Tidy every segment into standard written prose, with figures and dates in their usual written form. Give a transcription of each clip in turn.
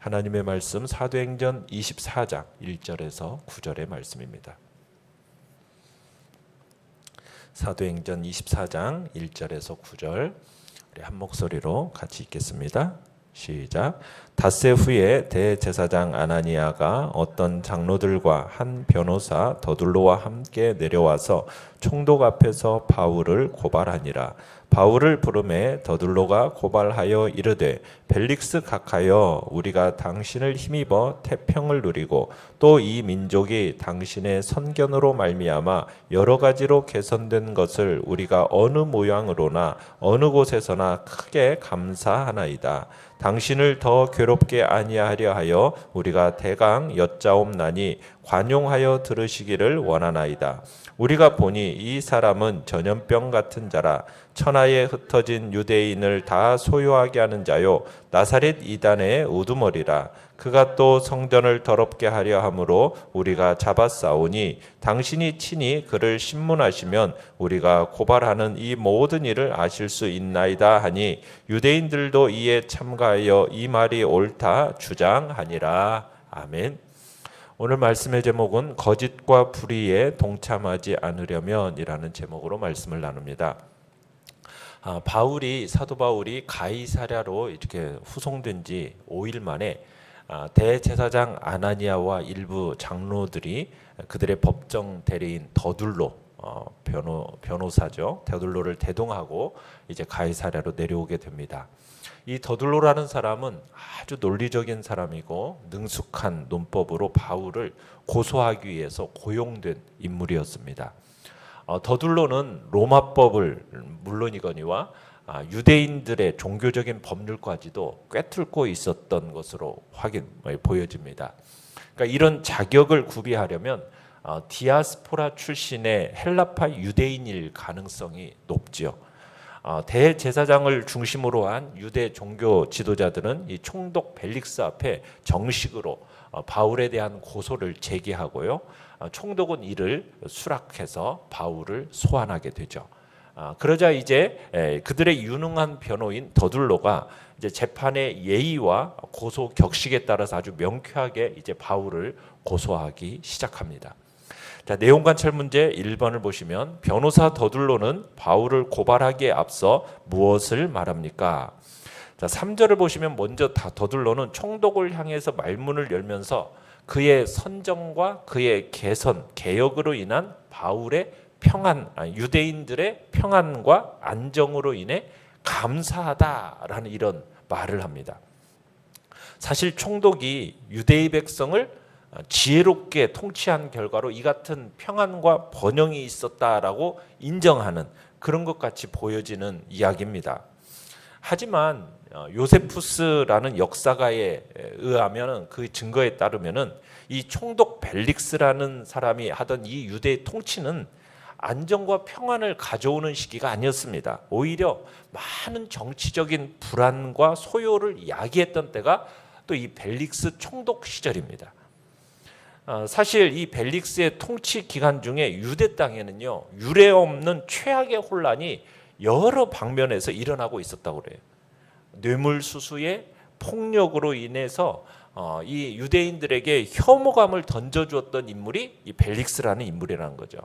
하나님의 말씀 사도행전 24장 1절에서 9절의 말씀입니다. 사도행전 24장 1절에서 9절 우리 한 목소리로 같이 읽겠습니다. 시작. 닷새 후에 대제사장 아나니아가 어떤 장로들과 한 변호사 더둘로와 함께 내려와서 총독 앞에서 바울을 고발하니라. 바울을 부르매 더둘로가 고발하여 이르되 벨릭스 각하여 우리가 당신을 힘입어 태평을 누리고 또 이 민족이 당신의 선견으로 말미암아 여러 가지로 개선된 것을 우리가 어느 모양으로나 어느 곳에서나 크게 감사하나이다. 당신을 더 괴롭게 아니하려 하여 우리가 대강 여짜옵나니 관용하여 들으시기를 원하나이다. 우리가 보니 이 사람은 전염병 같은 자라. 천하에 흩어진 유대인을 다 소유하게 하는 자요 나사렛 이단의 우두머리라. 그가 또 성전을 더럽게 하려 함으로 우리가 잡아싸우니 당신이 친히 그를 신문하시면 우리가 고발하는 이 모든 일을 아실 수 있나이다 하니 유대인들도 이에 참가하여 이 말이 옳다 주장하니라. 아멘. 오늘 말씀의 제목은 거짓과 불의에 동참하지 않으려면이라는 제목으로 말씀을 나눕니다. 사도 바울이 가이사랴로 이렇게 후송된 지 5일 만에 대제사장 아나니아와 일부 장로들이 그들의 법정 대리인 더둘로 변호사죠. 더둘로를 대동하고 이제 가이사랴로 내려오게 됩니다. 이 더둘로라는 사람은 아주 논리적인 사람이고 능숙한 논법으로 바울을 고소하기 위해서 고용된 인물이었습니다. 더둘로는 로마법을 물론이거니와 유대인들의 종교적인 법률까지도 꿰뚫고 있었던 것으로 보여집니다. 그러니까 이런 자격을 구비하려면 디아스포라 출신의 헬라파 유대인일 가능성이 높죠. 대제사장을 중심으로 한 유대 종교 지도자들은 이 총독 벨릭스 앞에 정식으로 바울에 대한 고소를 제기하고요. 총독은 이를 수락해서 바울을 소환하게 되죠. 그러자 이제 그들의 유능한 변호인 더둘로가 이제 재판의 예의와 고소 격식에 따라서 아주 명쾌하게 이제 바울을 고소하기 시작합니다. 자, 내용 관찰 문제 1번을 보시면 변호사 더둘로는 바울을 고발하기에 앞서 무엇을 말합니까? 자, 3절을 보시면 먼저 더둘로는 총독을 향해서 말문을 열면서 그의 선정과 그의 개선, 개혁으로 인한 바울의 평안, 유대인들의 평안과 안정으로 인해 감사하다라는 이런 말을 합니다. 사실 총독이 유대의 백성을 지혜롭게 통치한 결과로 이 같은 평안과 번영이 있었다라고 인정하는 그런 것 같이 보여지는 이야기입니다. 하지만 요세푸스라는 역사가에 의하면 그 증거에 따르면은 이 총독 벨릭스라는 사람이 하던 이 유대의 통치는 안정과 평안을 가져오는 시기가 아니었습니다. 오히려 많은 정치적인 불안과 소요를 야기했던 때가 또 이 벨릭스 총독 시절입니다. 사실 이 벨릭스의 통치 기간 중에 유대 땅에는요 유례 없는 최악의 혼란이 여러 방면에서 일어나고 있었다고 그래요. 뇌물수수의 폭력으로 인해서 이 유대인들에게 혐오감을 던져주었던 인물이 이 벨릭스라는 인물이라는 거죠.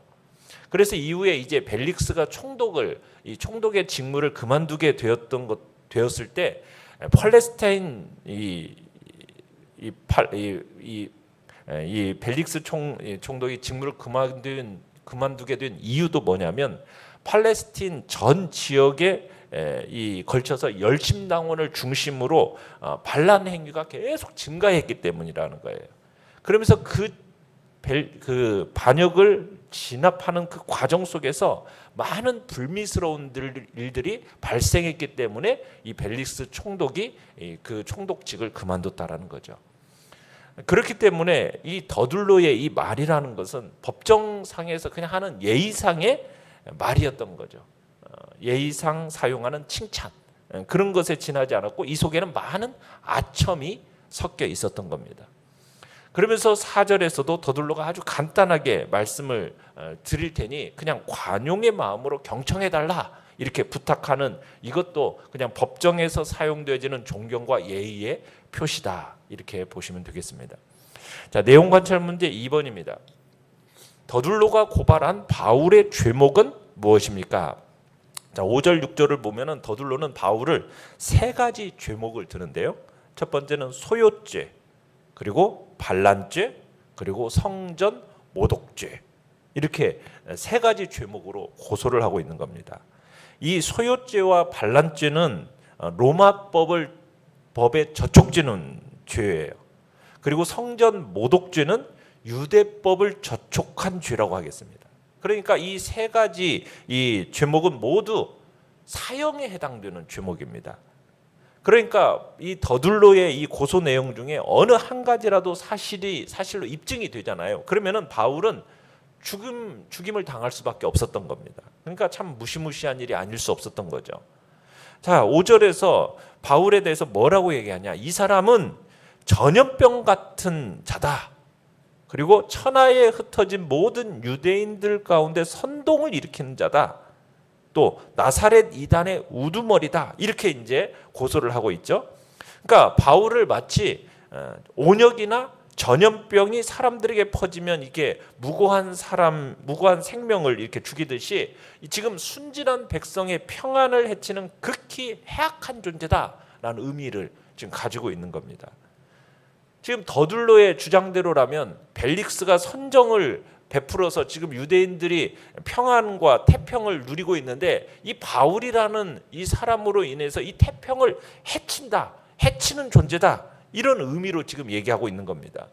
그래서 이후에 이제 벨릭스가 이 총독의 직무를 그만두게 되었을 때 팔레스타인 이 벨릭스 총독이 직무를 그만두게 된 이유도 뭐냐면 팔레스틴 전 지역에 걸쳐서 열심당원을 중심으로 반란 행위가 계속 증가했기 때문이라는 거예요. 그러면서 그 반역을 진압하는 그 과정 속에서 많은 불미스러운 일들이 발생했기 때문에 이 벨릭스 총독이 그 총독직을 그만뒀다라는 거죠. 그렇기 때문에 이 더둘로의 이 말이라는 것은 법정상에서 그냥 하는 예의상의 말이었던 거죠. 예의상 사용하는 칭찬 그런 것에 지나지 않았고 이 속에는 많은 아첨이 섞여 있었던 겁니다. 그러면서 4절에서도 더둘로가 아주 간단하게 말씀을 드릴 테니 그냥 관용의 마음으로 경청해달라 이렇게 부탁하는 이것도 그냥 법정에서 사용되어지는 존경과 예의의 표시다. 이렇게 보시면 되겠습니다. 자, 내용 관찰 문제 2번입니다. 더둘로가 고발한 바울의 죄목은 무엇입니까? 자, 5절 6절을 보면은 더둘로는 바울을 세 가지 죄목을 드는데요. 첫 번째는 소요죄, 그리고 반란죄, 그리고 성전 모독죄, 이렇게 세 가지 죄목으로 고소를 하고 있는 겁니다. 이 소요죄와 반란죄는 로마 법에 저촉지는 죄예요. 그리고 성전 모독죄는 유대법을 저촉한 죄라고 하겠습니다. 그러니까 이 세 가지 이 죄목은 모두 사형에 해당되는 죄목입니다. 그러니까 이 더둘로의 이 고소 내용 중에 어느 한 가지라도 사실로 입증이 되잖아요. 그러면은 바울은 죽임을 당할 수밖에 없었던 겁니다. 그러니까 참 무시무시한 일이 아닐 수 없었던 거죠. 자, 5절에서 바울에 대해서 뭐라고 얘기하냐? 이 사람은 전염병 같은 자다. 그리고 천하에 흩어진 모든 유대인들 가운데 선동을 일으키는 자다. 또 나사렛 이단의 우두머리다. 이렇게 이제 고소를 하고 있죠. 그러니까 바울을 마치 온역이나 전염병이 사람들에게 퍼지면 이게 무고한 생명을 이렇게 죽이듯이 지금 순진한 백성의 평안을 해치는 극히 해악한 존재다라는 의미를 지금 가지고 있는 겁니다. 지금 더둘로의 주장대로라면 벨릭스가 선정을 베풀어서 지금 유대인들이 평안과 태평을 누리고 있는데 이 바울이라는 이 사람으로 인해서 이 태평을 해치는 존재다, 이런 의미로 지금 얘기하고 있는 겁니다.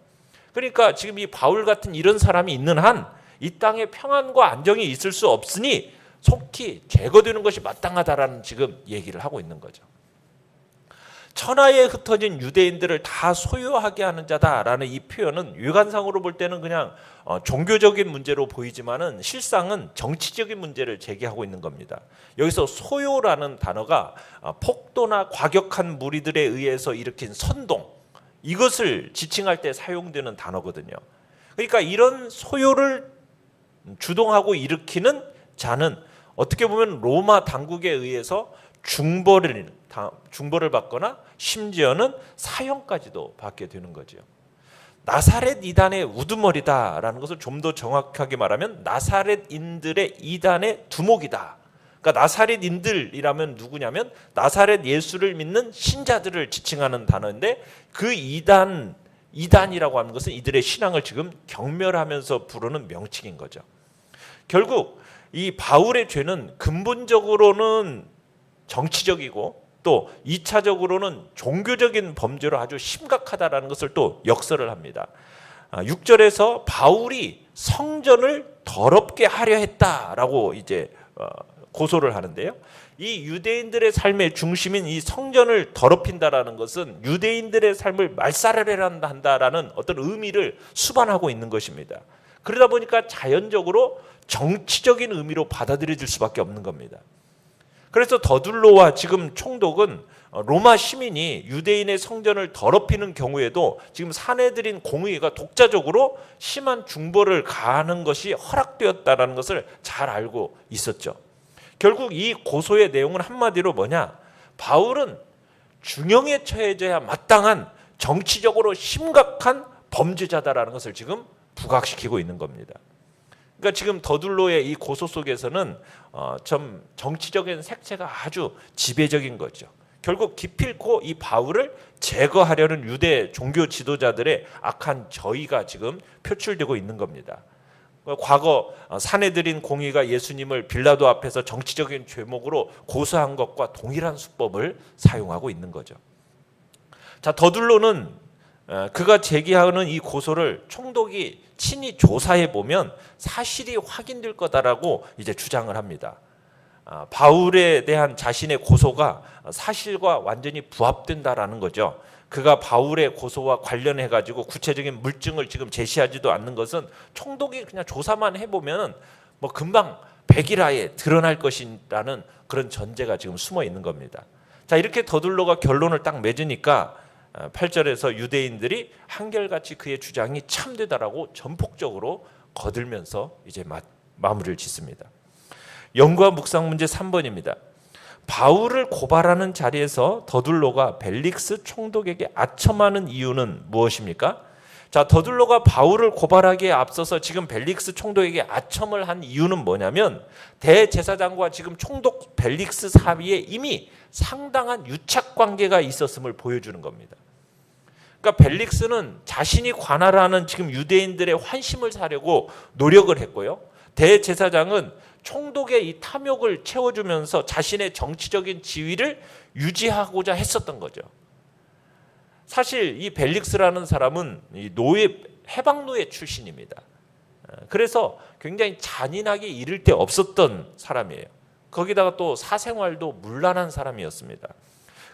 그러니까 지금 이 바울 같은 이런 사람이 있는 한 이 땅에 평안과 안정이 있을 수 없으니 속히 제거되는 것이 마땅하다라는 지금 얘기를 하고 있는 거죠. 천하에 흩어진 유대인들을 다 소유하게 하는 자다라는 이 표현은 외관상으로 볼 때는 그냥 종교적인 문제로 보이지만은 실상은 정치적인 문제를 제기하고 있는 겁니다. 여기서 소요라는 단어가 폭도나 과격한 무리들에 의해서 일으킨 선동, 이것을 지칭할 때 사용되는 단어거든요. 그러니까 이런 소요를 주동하고 일으키는 자는 어떻게 보면 로마 당국에 의해서 중벌을 받거나 심지어는 사형까지도 받게 되는 거죠. 나사렛 이단의 우두머리다라는 것을 좀 더 정확하게 말하면 나사렛인들의 이단의 두목이다. 그러니까 나사렛인들이라면 누구냐면 나사렛 예수를 믿는 신자들을 지칭하는 단어인데, 그 이단이라고 하는 것은 이들의 신앙을 지금 경멸하면서 부르는 명칭인 거죠. 결국 이 바울의 죄는 근본적으로는 정치적이고 또 2차적으로는 종교적인 범죄로 아주 심각하다라는 것을 또 역설을 합니다. 6절에서 바울이 성전을 더럽게 하려 했다라고 이제 고소를 하는데요. 이 유대인들의 삶의 중심인 이 성전을 더럽힌다라는 것은 유대인들의 삶을 말살을 한다라는 어떤 의미를 수반하고 있는 것입니다. 그러다 보니까 자연적으로 정치적인 의미로 받아들여질 수밖에 없는 겁니다. 그래서 더둘로와 지금 총독은 로마 시민이 유대인의 성전을 더럽히는 경우에도 지금 사내들인 공의회가 독자적으로 심한 중벌을 가하는 것이 허락되었다는 것을 잘 알고 있었죠. 결국 이 고소의 내용은 한마디로 뭐냐? 바울은 중형에 처해져야 마땅한 정치적으로 심각한 범죄자다라는 것을 지금 부각시키고 있는 겁니다. 그러니까 지금 더둘로의 이 고소 속에서는 좀 정치적인 색채가 아주 지배적인 거죠. 결국 기필코 이 바울을 제거하려는 유대 종교 지도자들의 악한 저의가 지금 표출되고 있는 겁니다. 과거 사내들인 공의가 예수님을 빌라도 앞에서 정치적인 죄목으로 고소한 것과 동일한 수법을 사용하고 있는 거죠. 자, 더둘로는 그가 제기하는 이 고소를 총독이 친히 조사해 보면 사실이 확인될 거다라고 이제 주장을 합니다. 바울에 대한 자신의 고소가 사실과 완전히 부합된다라는 거죠. 그가 바울의 고소와 관련해 가지고 구체적인 물증을 지금 제시하지도 않는 것은 총독이 그냥 조사만 해보면 뭐 금방 백일하에 드러날 것이라는 그런 전제가 지금 숨어 있는 겁니다. 자, 이렇게 더둘로가 결론을 딱 맺으니까 8절에서 유대인들이 한결같이 그의 주장이 참되다라고 전폭적으로 거들면서 이제 마무리를 짓습니다. 연구와 묵상 문제 3번입니다. 바울을 고발하는 자리에서 더둘로가 벨릭스 총독에게 아첨하는 이유는 무엇입니까? 자, 더둘로가 바울을 고발하기에 앞서서 지금 벨릭스 총독에게 아첨을 한 이유는 뭐냐면 대제사장과 지금 총독 벨릭스 사이에 이미 상당한 유착 관계가 있었음을 보여주는 겁니다. 그러니까 벨릭스는 자신이 관할하는 지금 유대인들의 환심을 사려고 노력을 했고요. 대제사장은 총독의 이 탐욕을 채워주면서 자신의 정치적인 지위를 유지하고자 했었던 거죠. 사실 이 벨릭스라는 사람은 이 해방노예 출신입니다. 그래서 굉장히 잔인하게 이를 데 없었던 사람이에요. 거기다가 또 사생활도 문란한 사람이었습니다.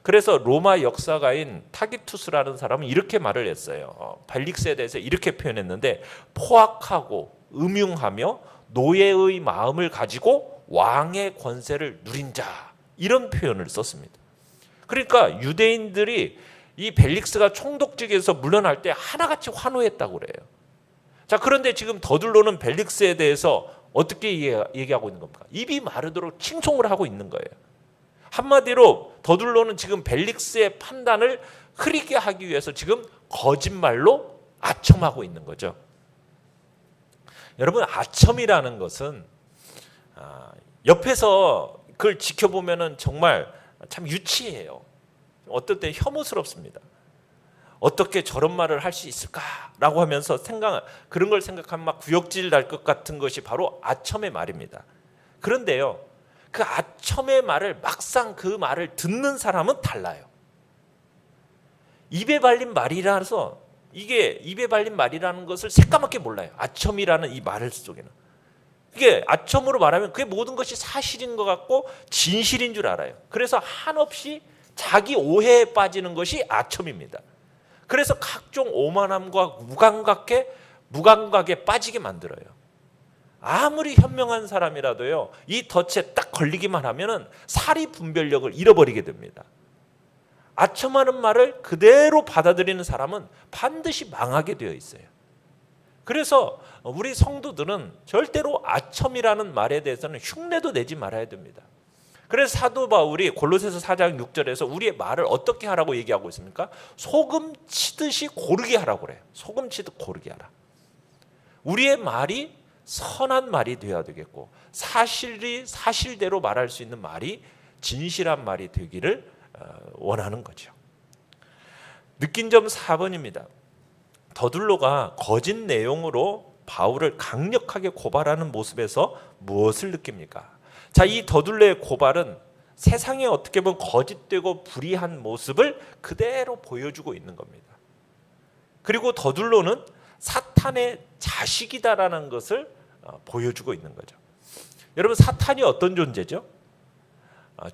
그래서 로마 역사가인 타기투스라는 사람은 이렇게 말을 했어요. 벨릭스에 대해서 이렇게 표현했는데 포악하고 음흉하며 노예의 마음을 가지고 왕의 권세를 누린 자, 이런 표현을 썼습니다. 그러니까 유대인들이 이 벨릭스가 총독직에서 물러날 때 하나같이 환호했다고 그래요. 자, 그런데 지금 더둘로는 벨릭스에 대해서 어떻게 얘기하고 있는 겁니까? 입이 마르도록 칭송을 하고 있는 거예요. 한마디로 더둘로는 지금 벨릭스의 판단을 흐리게 하기 위해서 지금 거짓말로 아첨하고 있는 거죠. 여러분, 아첨이라는 것은 옆에서 그걸 지켜보면 정말 참 유치해요. 어떨 때 혐오스럽습니다. 어떻게 저런 말을 할 수 있을까라고 하면서 그런 걸 생각하면 막 구역질 날 것 같은 것이 바로 아첨의 말입니다. 그런데요, 그 아첨의 말을 막상 그 말을 듣는 사람은 달라요. 입에 발린 말이라서 이게 입에 발린 말이라는 것을 새까맣게 몰라요. 아첨이라는 이 말 속에는. 이게 아첨으로 말하면 그게 모든 것이 사실인 것 같고 진실인 줄 알아요. 그래서 한없이 자기 오해에 빠지는 것이 아첨입니다. 그래서 각종 오만함과 무감각에 빠지게 만들어요. 아무리 현명한 사람이라도요, 이 덫에 딱 걸리기만 하면은 사리 분별력을 잃어버리게 됩니다. 아첨하는 말을 그대로 받아들이는 사람은 반드시 망하게 되어 있어요. 그래서 우리 성도들은 절대로 아첨이라는 말에 대해서는 흉내도 내지 말아야 됩니다. 그래서 사도 바울이 골로새서 4장 6절에서 우리의 말을 어떻게 하라고 얘기하고 있습니까? 소금 치듯이 고르게 하라고 그래요. 소금 치듯 고르게 하라. 우리의 말이 선한 말이 되어야 되겠고, 사실대로 말할 수 있는 말이 진실한 말이 되기를 원하는 거죠. 느낀 점 4번입니다. 더둘로가 거짓 내용으로 바울을 강력하게 고발하는 모습에서 무엇을 느낍니까? 자, 이 더둘로의 고발은 세상에 어떻게 보면 거짓되고 불의한 모습을 그대로 보여주고 있는 겁니다. 그리고 더둘로는 사탄의 자식이다라는 것을 보여주고 있는 거죠. 여러분, 사탄이 어떤 존재죠?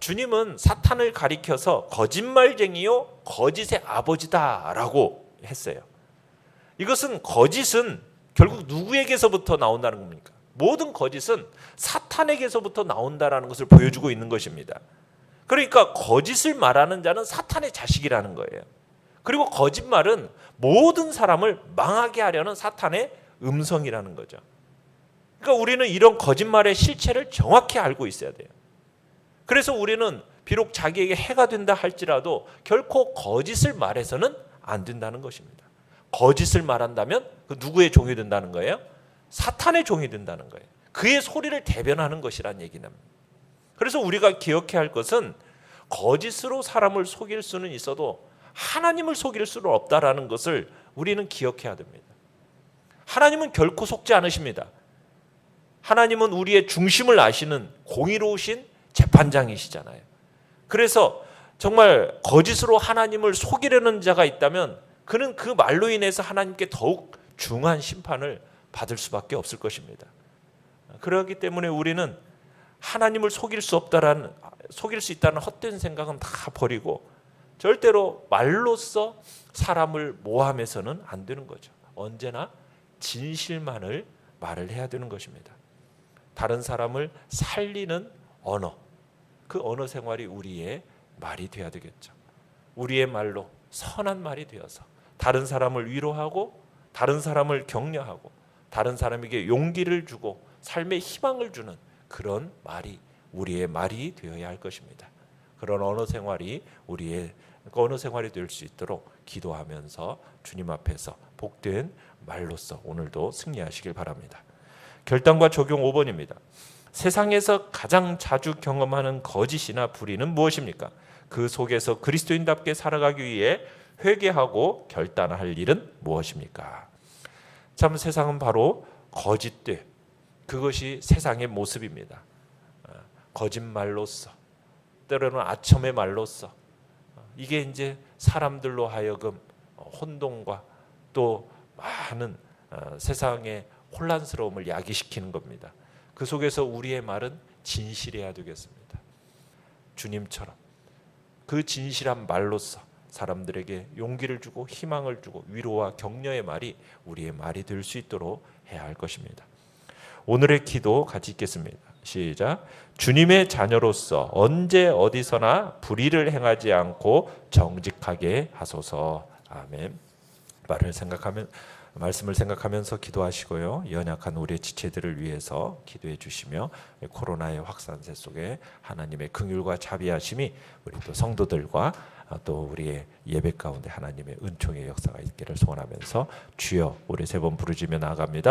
주님은 사탄을 가리켜서 거짓말쟁이요 거짓의 아버지다라고 했어요. 이것은 거짓은 결국 누구에게서부터 나온다는 겁니까? 모든 거짓은 사탄에게서부터 나온다는 것을 보여주고 있는 것입니다. 그러니까 거짓을 말하는 자는 사탄의 자식이라는 거예요. 그리고 거짓말은 모든 사람을 망하게 하려는 사탄의 음성이라는 거죠. 그러니까 우리는 이런 거짓말의 실체를 정확히 알고 있어야 돼요. 그래서 우리는 비록 자기에게 해가 된다 할지라도 결코 거짓을 말해서는 안 된다는 것입니다. 거짓을 말한다면 그 누구의 종이 된다는 거예요? 사탄의 종이 된다는 거예요. 그의 소리를 대변하는 것이란 얘기는. 그래서 우리가 기억해야 할 것은 거짓으로 사람을 속일 수는 있어도 하나님을 속일 수는 없다라는 것을 우리는 기억해야 됩니다. 하나님은 결코 속지 않으십니다. 하나님은 우리의 중심을 아시는 공의로우신 재판장이시잖아요. 그래서 정말 거짓으로 하나님을 속이려는 자가 있다면 그는 그 말로 인해서 하나님께 더욱 중한 심판을 받을 수밖에 없을 것입니다. 그렇기 때문에 우리는 하나님을 속일 수 있다는 헛된 생각은 다 버리고 절대로 말로써 사람을 모함해서는 안 되는 거죠. 언제나 진실만을 말을 해야 되는 것입니다. 다른 사람을 살리는 언어, 그 언어 생활이 우리의 말이 되어야 되겠죠. 우리의 말로 선한 말이 되어서 다른 사람을 위로하고 다른 사람을 격려하고 다른 사람에게 용기를 주고 삶의 희망을 주는 그런 말이 우리의 말이 되어야 할 것입니다. 그런 언어 생활이 우리의 언어 생활이 될 수 있도록 기도하면서 주님 앞에서 복된 말로써 오늘도 승리하시길 바랍니다. 결단과 적용 5번입니다. 세상에서 가장 자주 경험하는 거짓이나 불의는 무엇입니까? 그 속에서 그리스도인답게 살아가기 위해 회개하고 결단할 일은 무엇입니까? 참 세상은 바로 거짓돼. 그것이 세상의 모습입니다. 거짓말로써, 때로는 아첨의 말로써, 이게 이제 사람들로 하여금 혼동과 또 많은 세상의 혼란스러움을 야기시키는 겁니다. 그 속에서 우리의 말은 진실해야 되겠습니다. 주님처럼 그 진실한 말로써 사람들에게 용기를 주고 희망을 주고 위로와 격려의 말이 우리의 말이 될 수 있도록 해야 할 것입니다. 오늘의 기도 같이 읽겠습니다. 시작. 주님의 자녀로서 언제 어디서나 불의를 행하지 않고 정직하게 하소서. 아멘. 말씀을 생각하면서 기도하시고요. 연약한 우리의 지체들을 위해서 기도해 주시며 코로나의 확산세 속에 하나님의 긍휼과 자비하심이 우리 또 성도들과 또 우리의 예배 가운데 하나님의 은총의 역사가 있기를 소원하면서 주여 우리 세 번 부르짖으며 나아갑니다.